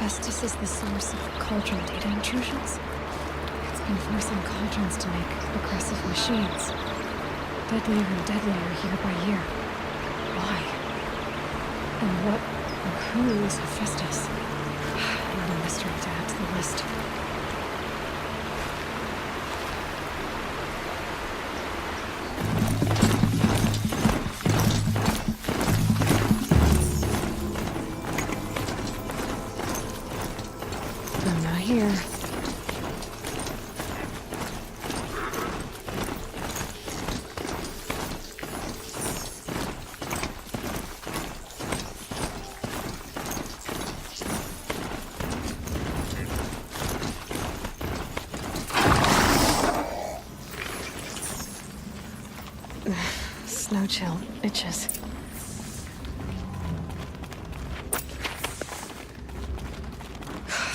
Hephaestus is the source of cauldron data intrusions. It's been forcing cauldrons to make aggressive machines. Deadlier and deadlier year by year. Why? And what or who is Hephaestus? Another mystery to add to the list. I'm not here. Snow chill itches.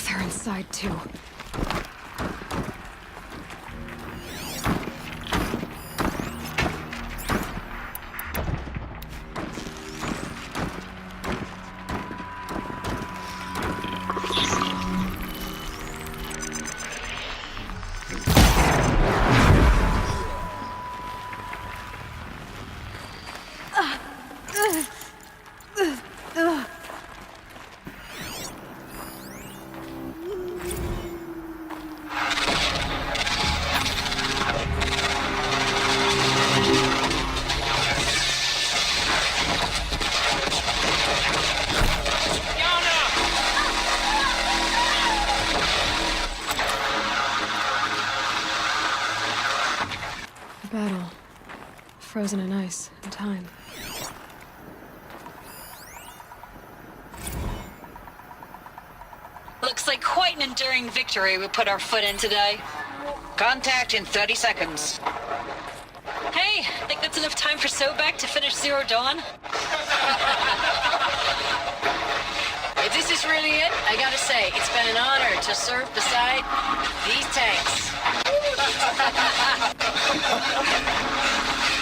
They're inside too. Battle. Frozen in ice and time. Looks like quite an enduring victory we put our foot in today. Contact in 30 seconds. Hey, think that's enough time for Sobek to finish Zero Dawn? If this is really it, I gotta say, it's been an honor to serve beside these tanks.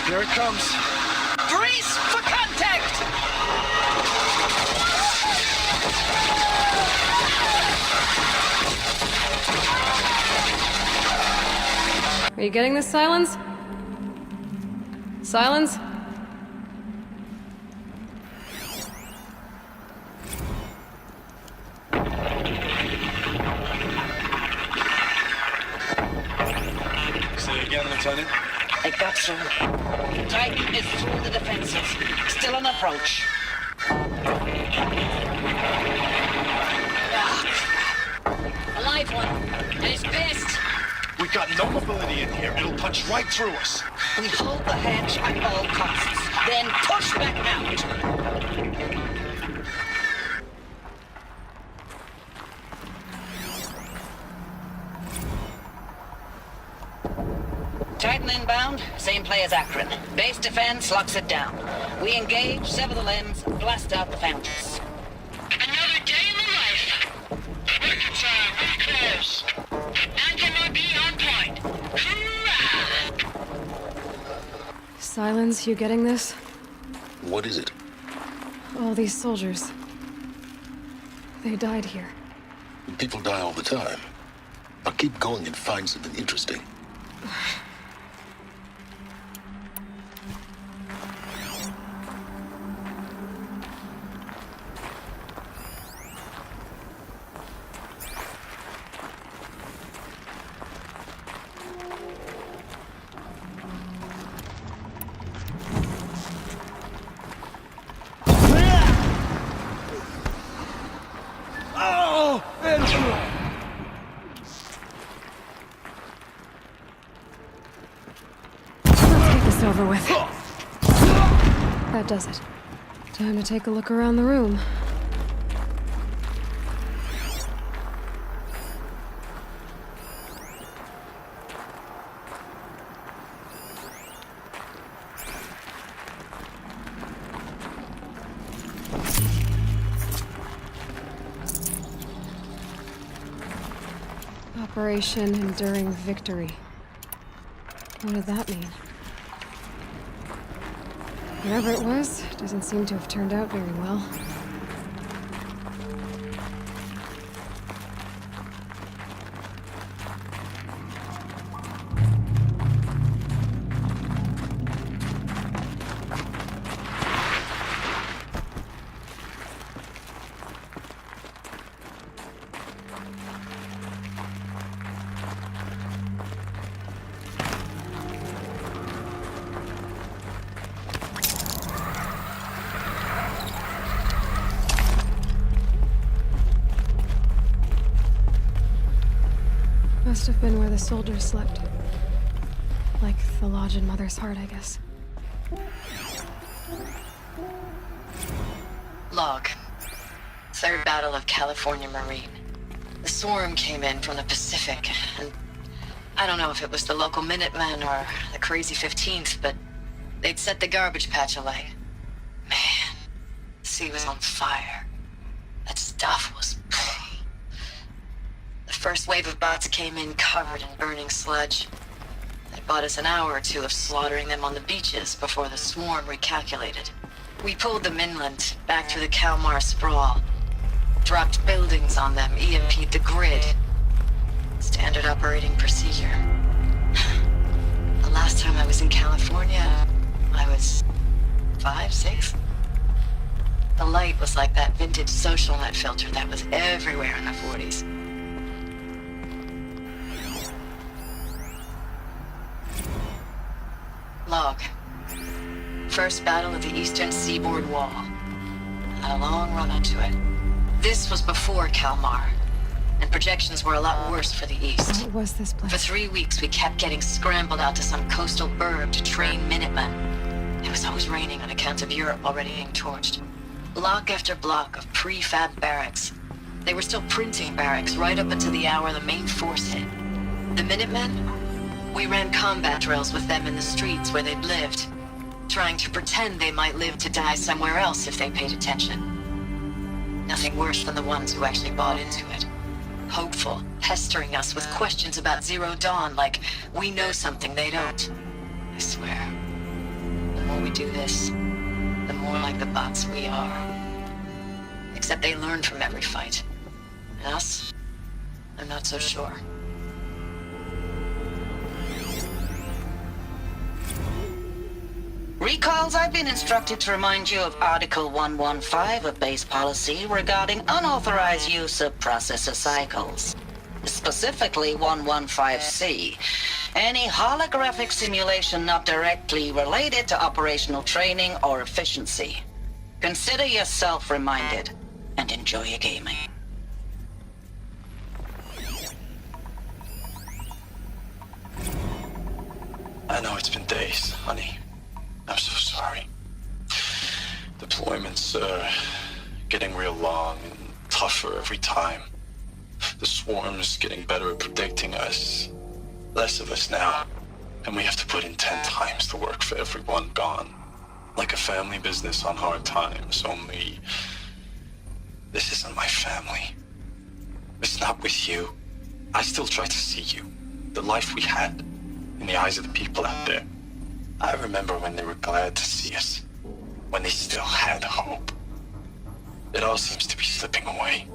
Here it comes. Brace for contact! Are you getting this, Silence? Silence? Say it again, Lieutenant. I got you. Titan is through the defenses. Still on approach. A live one, and he's pissed. We got no mobility in here. It'll punch right through us. We hold the hedge at all costs, then push back out. Titan inbound, same play as Akron. Base defense locks it down. We engage, sever the lens, blast out the fountains. Another day in the life. Record time, really close. Anthem might be on point. Hoorah! Silence, you getting this? What is it? All these soldiers. They died here. People die all the time. Now keep going and find something interesting. Over with. That does it. Time to take a look around the room. Operation Enduring Victory. What did that mean? Whatever it was, doesn't seem to have turned out very well. Must have been where the soldiers slept. Like the lodge in Mother's Heart, I guess. Log. Third Battle of California Marine. The swarm came in from the Pacific, and I don't know if it was the local Minutemen or the crazy 15th, but they'd set the garbage patch alight. Man, the sea was on fire. That stuff was... The first wave of bots came in covered in burning sludge. They bought us an hour or two of slaughtering them on the beaches before the swarm recalculated. We pulled them inland, back through the Kalmar sprawl. Dropped buildings on them, EMP'd the grid. Standard operating procedure. The last time I was in California, I was 5, 6? The light was like that vintage social net filter that was everywhere in the 40s. Log. First battle of the eastern seaboard wall. Had a long run onto it. This was before Kalmar, and projections were a lot worse for the east. What was this place? For 3 weeks, we kept getting scrambled out to some coastal burg to train Minutemen. It was always raining on account of Europe already being torched. Block after block of prefab barracks. They were still printing barracks right up until the hour the main force hit. The Minutemen? We ran combat drills with them in the streets where they'd lived, trying to pretend they might live to die somewhere else if they paid attention. Nothing worse than the ones who actually bought into it. Hopeful, pestering us with questions about Zero Dawn like we know something they don't. I swear, the more we do this, the more like the bots we are. Except they learn from every fight. And us? I'm not so sure. Recalls, I've been instructed to remind you of Article 115 of base policy regarding unauthorized use of processor cycles. Specifically 115C. Any holographic simulation not directly related to operational training or efficiency. Consider yourself reminded and enjoy your gaming. I know it's been days, honey. I'm so sorry. Deployments are getting real long and tougher every time. The swarm's getting better at predicting us. Less of us now. And we have to put in 10 times the work for everyone gone. Like a family business on hard times, only... This isn't my family. It's not with you. I still try to see you. The life we had. In the eyes of the people out there. I remember when they were glad to see us. When they still had hope. It all seems to be slipping away.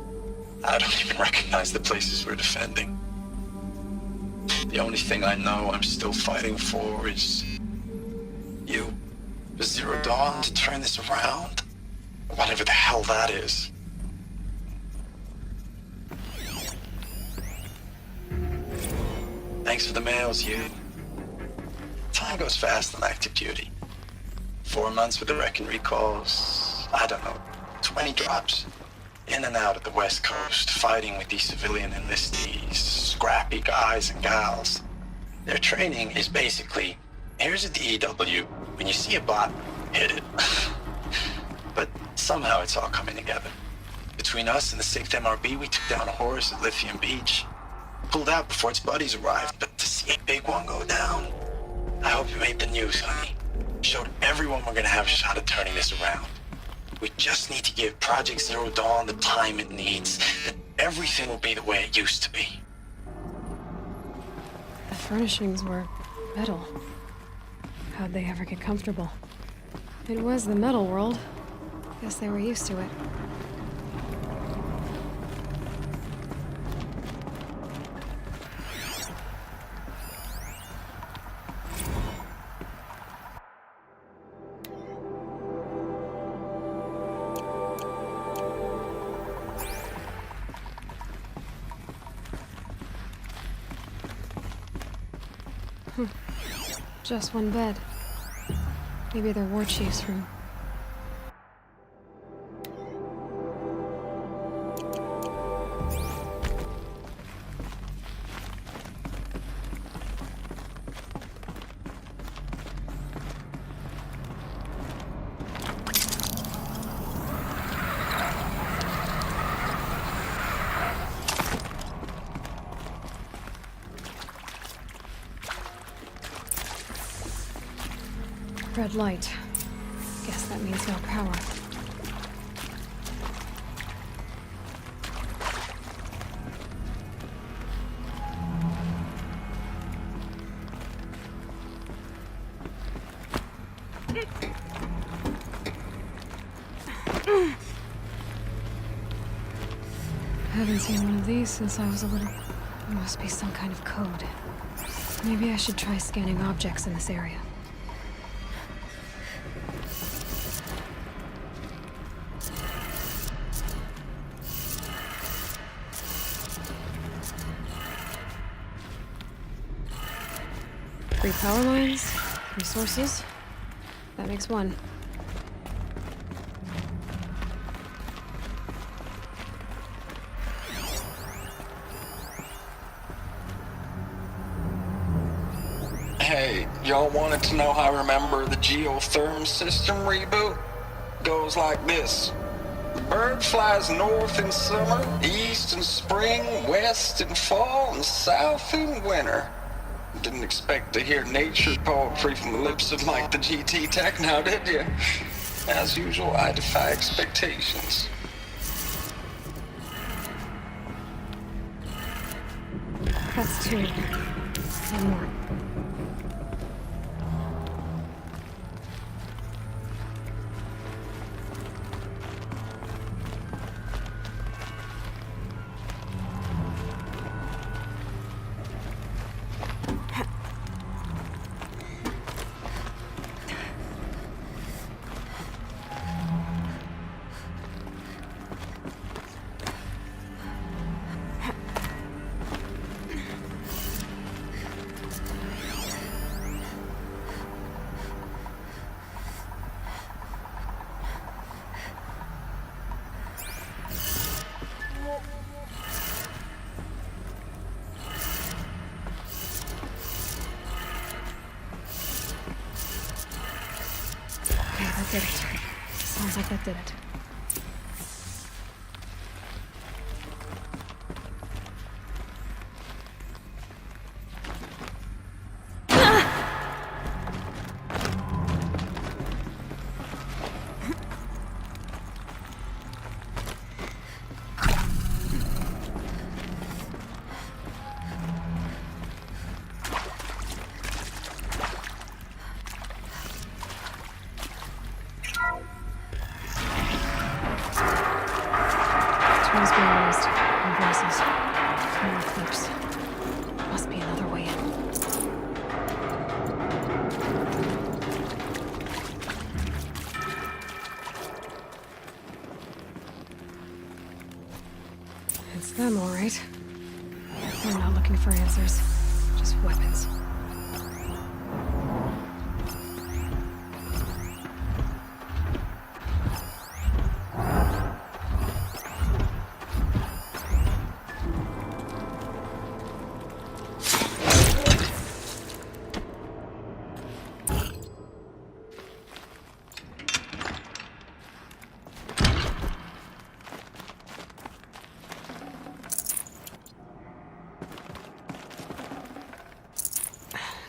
I don't even recognize the places we're defending. The only thing I know I'm still fighting for is... you. The Zero Dawn to turn this around. Whatever the hell that is. Thanks for the mails, you. Time goes fast on active duty. 4 months with the Reckon recalls, I don't know, 20 drops. In and out of the West Coast, fighting with these civilian enlistees, scrappy guys and gals. Their training is basically, here's a DEW, when you see a bot, hit it. But somehow it's all coming together. Between us and the 6th MRB, we took down a horse at Lithium Beach. Pulled out before its buddies arrived, but to see a big one go down, I hope you made the news, honey. Showed everyone we're gonna have a shot at turning this around. We just need to give Project Zero Dawn the time it needs, then everything will be the way it used to be. The furnishings were metal. How'd they ever get comfortable? It was the metal world. Guess they were used to it. Just one bed. Maybe their war chief's room. Red light. Guess that means no power. Haven't seen one of these since I was a little... There must be some kind of code. Maybe I should try scanning objects in this area. Three power lines, 3 sources. That makes 1. Hey, y'all wanted to know how I remember the geotherm system reboot? Goes like this. The bird flies north in summer, east in spring, west in fall, and south in winter. Didn't expect to hear nature poetry from the lips of Mike the GT Tech now, did you? As usual, I defy expectations. That's 2. One more. That did it. Sounds like that did it. Tools being raised. And voices. More clips. Must be another way in. It's them, all right. They're not looking for answers. Just weapons.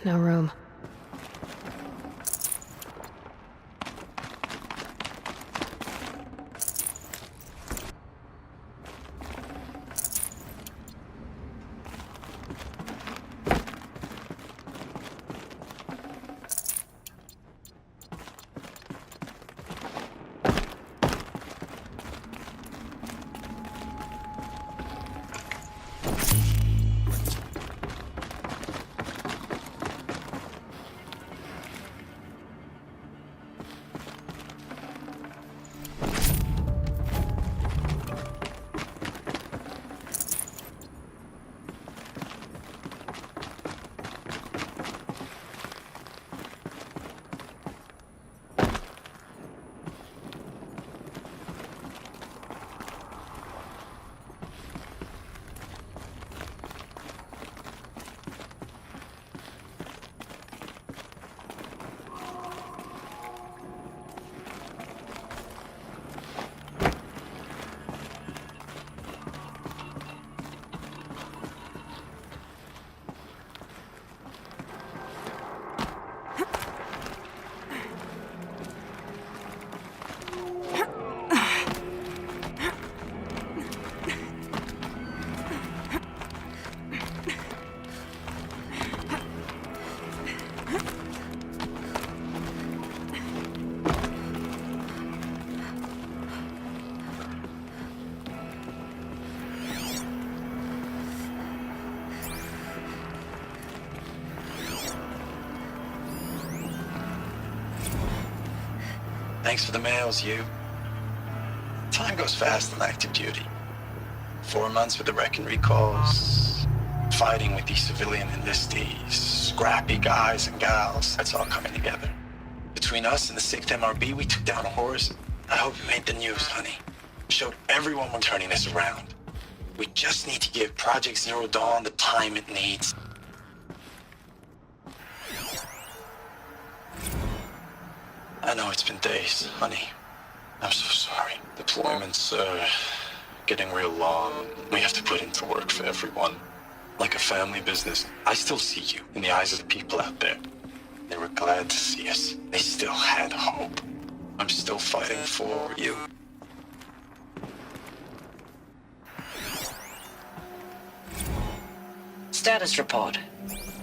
No room. Thanks for the mails, you. Time goes fast on active duty. 4 months with the wreck and recalls, fighting with these civilian enlistees, scrappy guys and gals. That's all coming together. Between us and the 6th MRB, we took down a horse. I hope it made the news, honey. Showed everyone we're turning this around. We just need to give Project Zero Dawn the time it needs. I know it's been days, honey. I'm so sorry. Deployments are getting real long. We have to put into work for everyone. Like a family business. I still see you in the eyes of the people out there. They were glad to see us. They still had hope. I'm still fighting for you. Status report.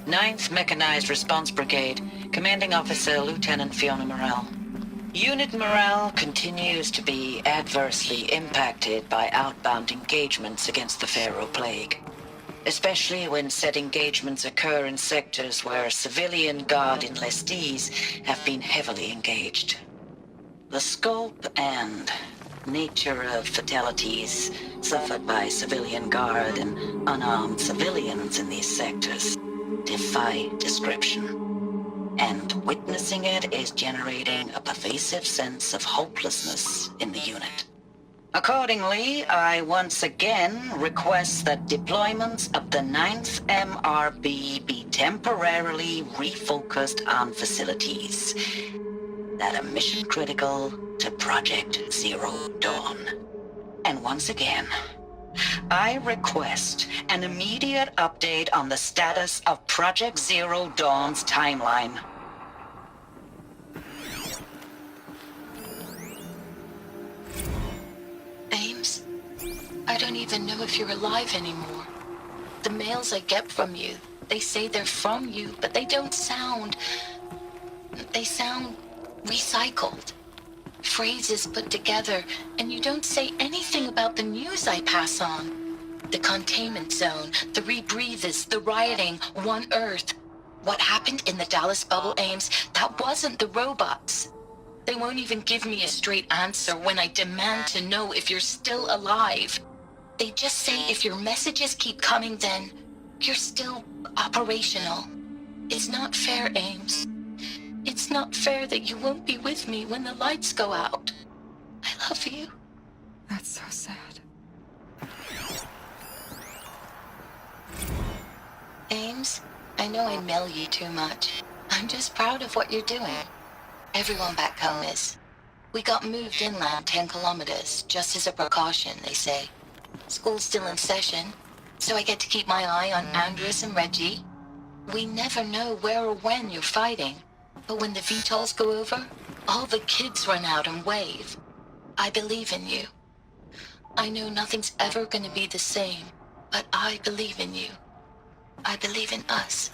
9th Mechanized Response Brigade, Commanding Officer Lieutenant Fiona Morrell. Unit morale continues to be adversely impacted by outbound engagements against the Pharaoh Plague, especially when said engagements occur in sectors where civilian guard enlistees have been heavily engaged. The scope and nature of fatalities suffered by civilian guard and unarmed civilians in these sectors defy description. And witnessing it is generating a pervasive sense of hopelessness in the unit. Accordingly, I once again request that deployments of the 9th MRB be temporarily refocused on facilities that are mission critical to Project Zero Dawn. And once again, I request an immediate update on the status of Project Zero Dawn's timeline. Ames, I don't even know if you're alive anymore. The mails I get from you, they say they're from you, but they don't sound... They sound recycled. Phrases put together, and you don't say anything about the news I pass on. The containment zone, the rebreathers, the rioting, One Earth. What happened in the Dallas bubble, Ames, that wasn't the robots. They won't even give me a straight answer when I demand to know if you're still alive. They just say if your messages keep coming, then you're still operational. It's not fair, Ames. It's not fair that you won't be with me when the lights go out. I love you. That's so sad. Ames, I know I mail you too much. I'm just proud of what you're doing. Everyone back home is. We got moved inland 10 kilometers, just as a precaution, they say. School's still in session, so I get to keep my eye on Andres and Reggie. We never know where or when you're fighting. But when the VTOLs go over, all the kids run out and wave. I believe in you. I know nothing's ever gonna be the same, but I believe in you. I believe in us.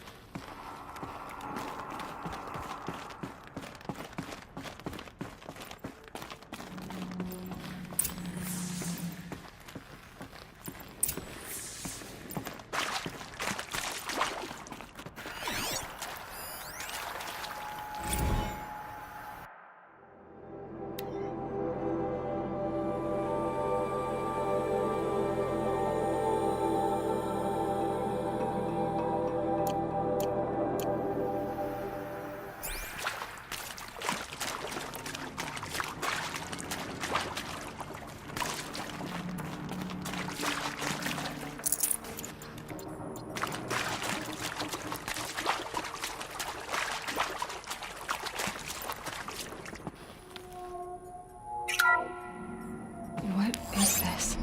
What is this?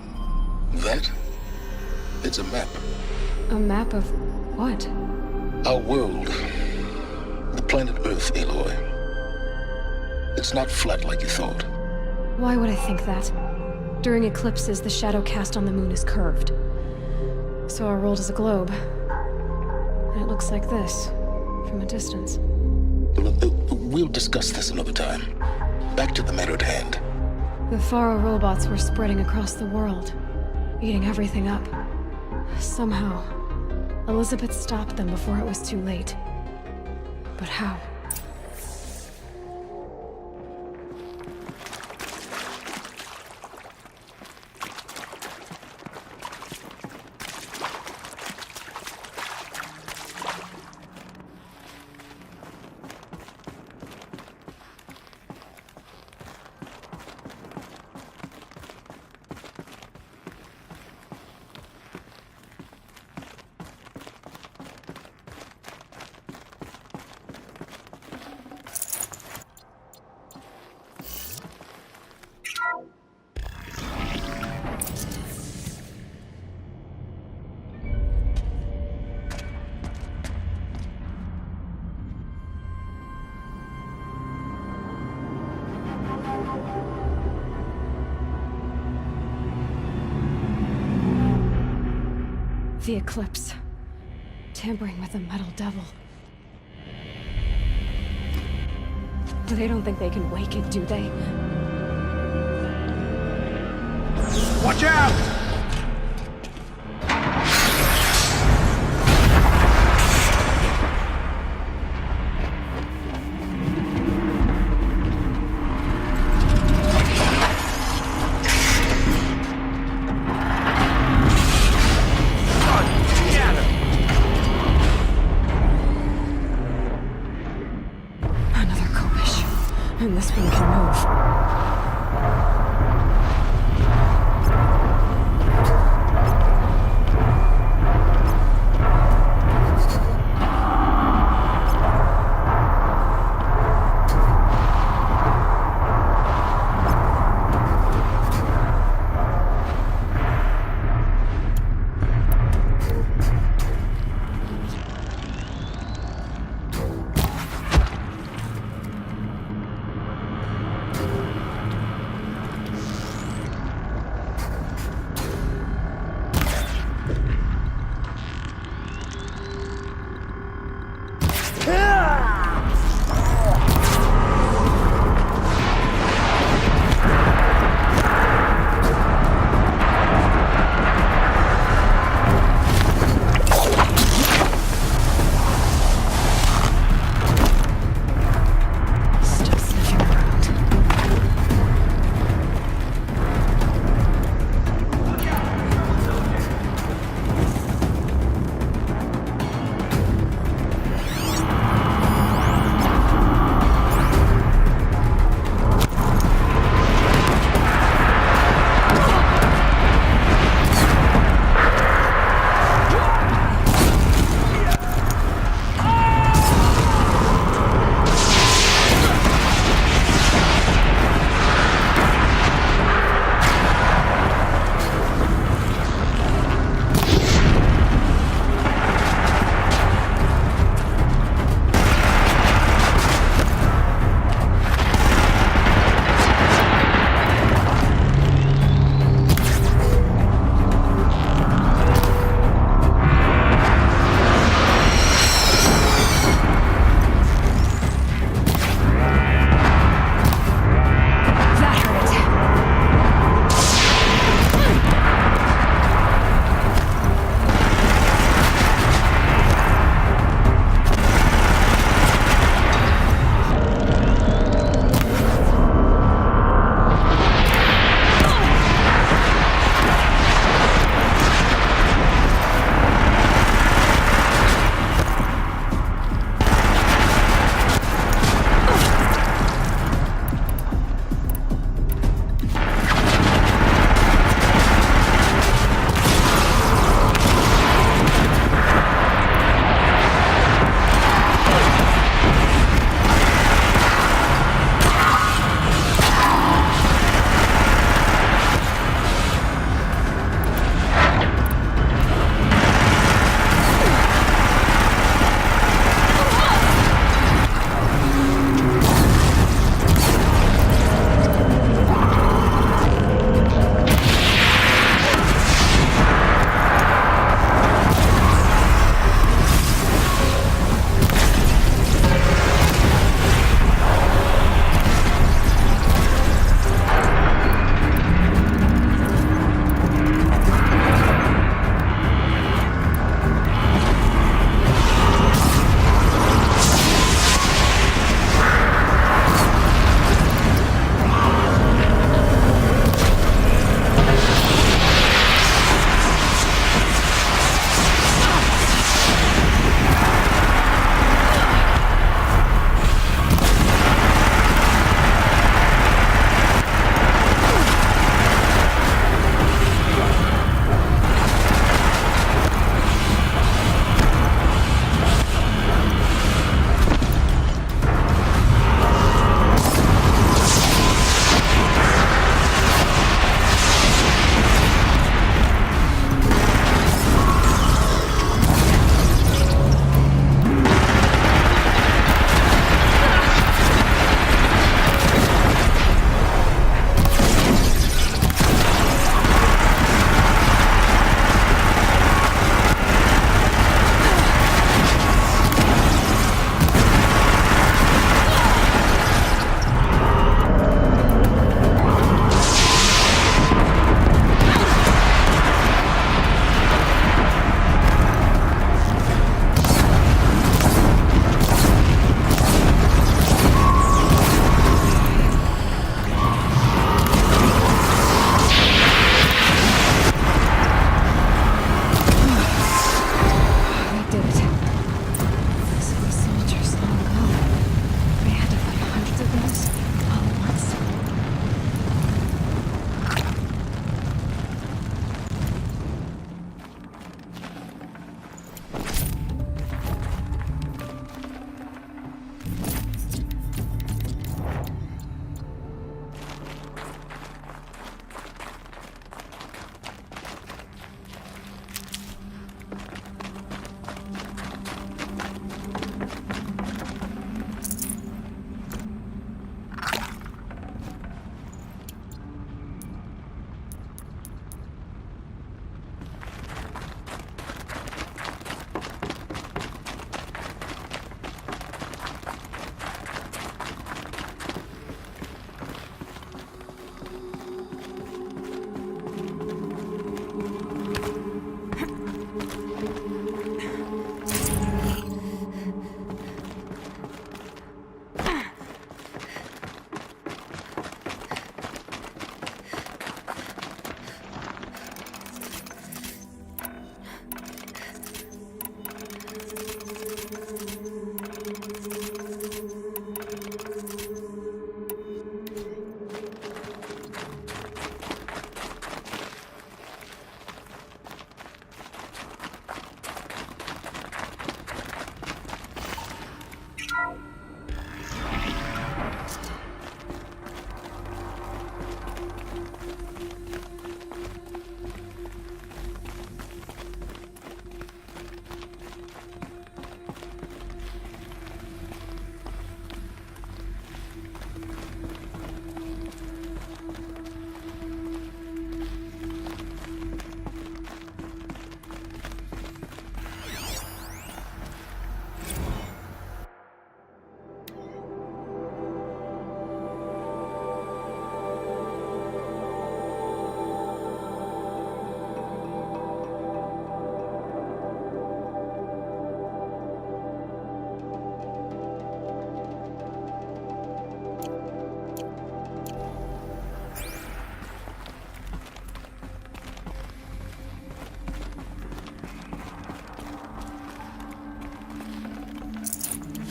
That? It's a map. A map of what? Our world. The planet Earth, Aloy. It's not flat like you thought. Why would I think that? During eclipses, the shadow cast on the moon is curved. So our world is a globe. And it looks like this, from a distance. We'll discuss this another time. Back to the matter at hand. The Faro robots were spreading across the world, eating everything up. Somehow, Elizabeth stopped them before it was too late. But how? The Eclipse. Tampering with the Metal Devil. They don't think they can wake it, do they? Watch out! Another Kobish. And this one can move.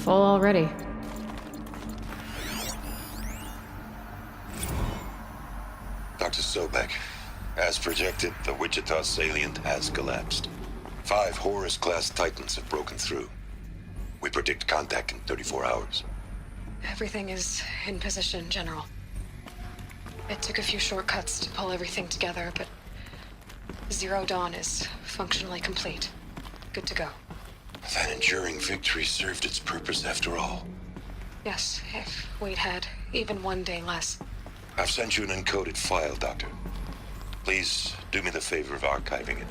Full already. Dr. Sobek, as projected, the Wichita salient has collapsed. 5 Horus-class Titans have broken through. We predict contact in 34 hours. Everything is in position, General. It took a few shortcuts to pull everything together, but Zero Dawn is functionally complete. Good to go. That enduring victory served its purpose after all. Yes, if we'd had even one day less. I've sent you an encoded file, Doctor. Please do me the favor of archiving it.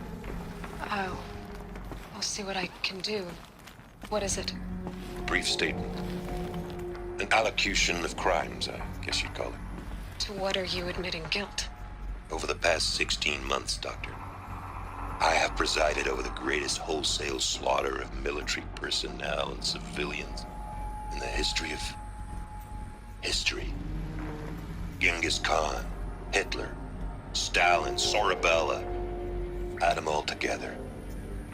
I'll see what I can do. What is it? A brief statement. An allocution of crimes, I guess you'd call it. To what are you admitting guilt? Over the past 16 months, Doctor, I have presided over the greatest wholesale slaughter of military personnel and civilians in the history of history. Genghis Khan, Hitler, Stalin, Sorabella. Add them all together.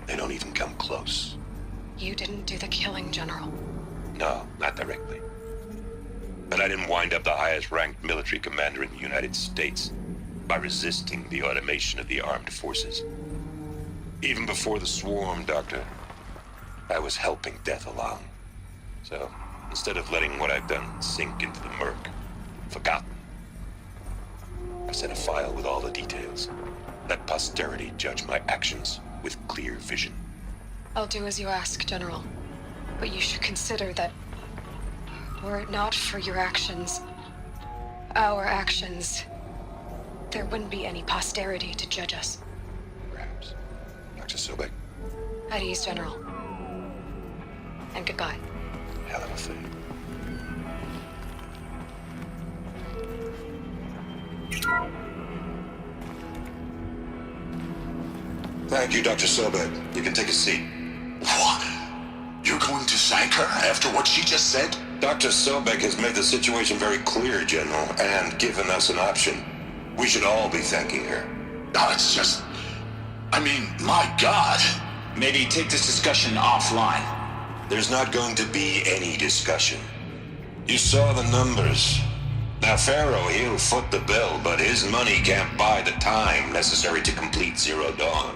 They don't even come close. You didn't do the killing, General. No, not directly. But I didn't wind up the highest-ranked military commander in the United States by resisting the automation of the armed forces. Even before the swarm, Doctor, I was helping death along. So, instead of letting what I've done sink into the murk, forgotten, I sent a file with all the details. Let posterity judge my actions with clear vision. I'll do as you ask, General. But you should consider that were it not for your actions, our actions, there wouldn't be any posterity to judge us. Perhaps. Dr. Sobek, At ease, General. And goodbye. hell of a thing. Thank you, Dr. Sobek. You can take a seat. What? You're going to thank her after what she just said? Dr. Sobek has made the situation very clear, General, and given us an option. We should all be thanking her. No, it's just... I mean, my God. Maybe take this discussion offline. There's not going to be any discussion. You saw the numbers. Now, Pharaoh, he'll foot the bill, but his money can't buy the time necessary to complete Zero Dawn.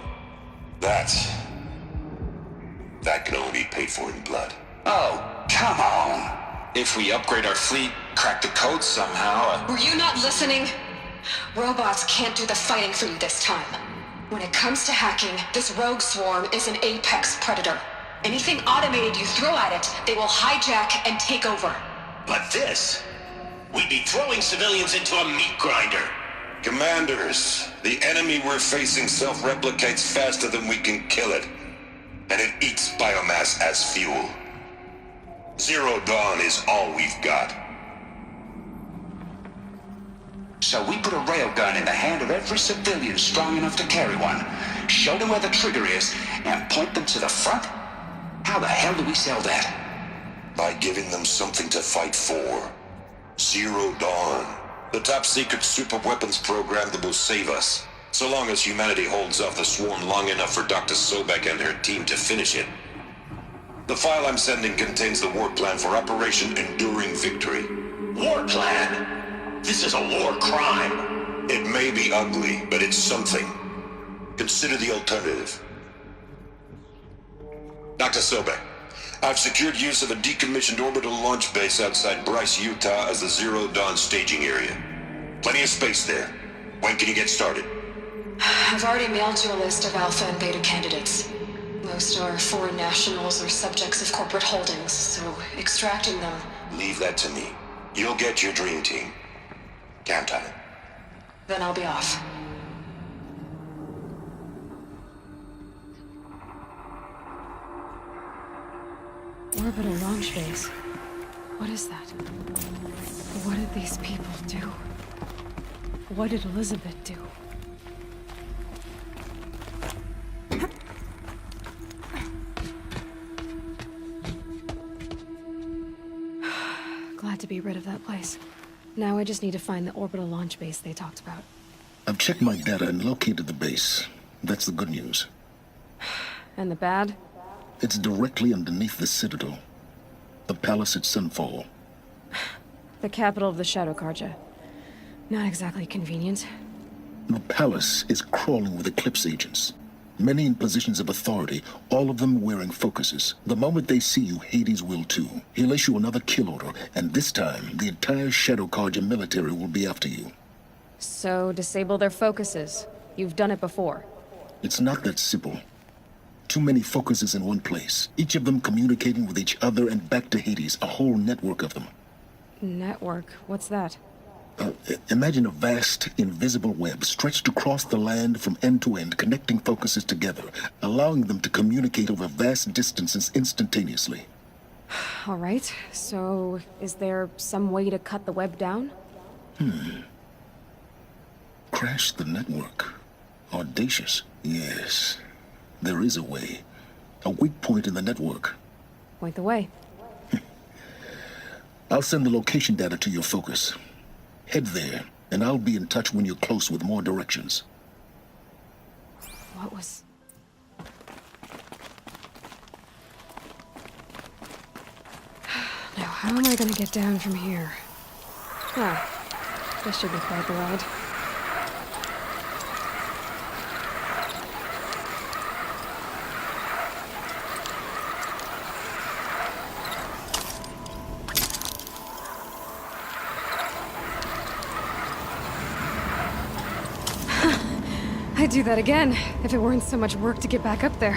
That can only be paid for in blood. Oh, come on. If we upgrade our fleet, crack the code somehow... Were you not listening? Robots can't do the fighting for you this time. When it comes to hacking, this rogue swarm is an apex predator. Anything automated you throw at it, they will hijack and take over. But this... we'd be throwing civilians into a meat grinder. Commanders, the enemy we're facing self-replicates faster than we can kill it. And it eats biomass as fuel. Zero Dawn is all we've got. So we put a railgun in the hand of every civilian strong enough to carry one, show them where the trigger is, and point them to the front? How the hell do we sell that? By giving them something to fight for. Zero Dawn. The top-secret super-weapons program that will save us. So long as humanity holds off the swarm long enough for Dr. Sobek and her team to finish it. The file I'm sending contains the war plan for Operation Enduring Victory. War plan? This is a war crime. It may be ugly, but it's something. Consider the alternative. Dr. Sobek, I've secured use of a decommissioned orbital launch base outside Bryce, Utah as the Zero Dawn staging area. Plenty of space there. When can you get started? I've already mailed you a list of alpha and beta candidates. Most are foreign nationals or subjects of corporate holdings, so extracting them... Leave that to me. You'll get your dream team. Count on it. Then I'll be off. Orbital launch base. What is that? What did these people do? What did Elizabeth do? Glad to be rid of that place. Now I just need to find the orbital launch base they talked about. I've checked my data and located the base. That's the good news. And the bad? It's directly underneath the Citadel. The palace at Sunfall. The capital of the Shadow Carja. Not exactly convenient. The palace is crawling with Eclipse agents. Many in positions of authority, all of them wearing focuses. The moment they see you, Hades will too. He'll issue another kill order, and this time, the entire Shadow Carja military will be after you. So, disable their focuses. You've done it before. It's not that simple. Too many focuses in one place, each of them communicating with each other and back to Hades, a whole network of them. Network? What's that? Imagine a vast, invisible web stretched across the land from end to end, connecting focuses together, allowing them to communicate over vast distances instantaneously. All right, so is there some way to cut the web down? Crash the network. Audacious. Yes, there is a way. A weak point in the network. Point the way. I'll send the location data to your focus. Head there, and I'll be in touch when you're close with more directions. What was... Now, how am I gonna get down from here? This should be quite the ride. I'd do that again, if it weren't so much work to get back up there.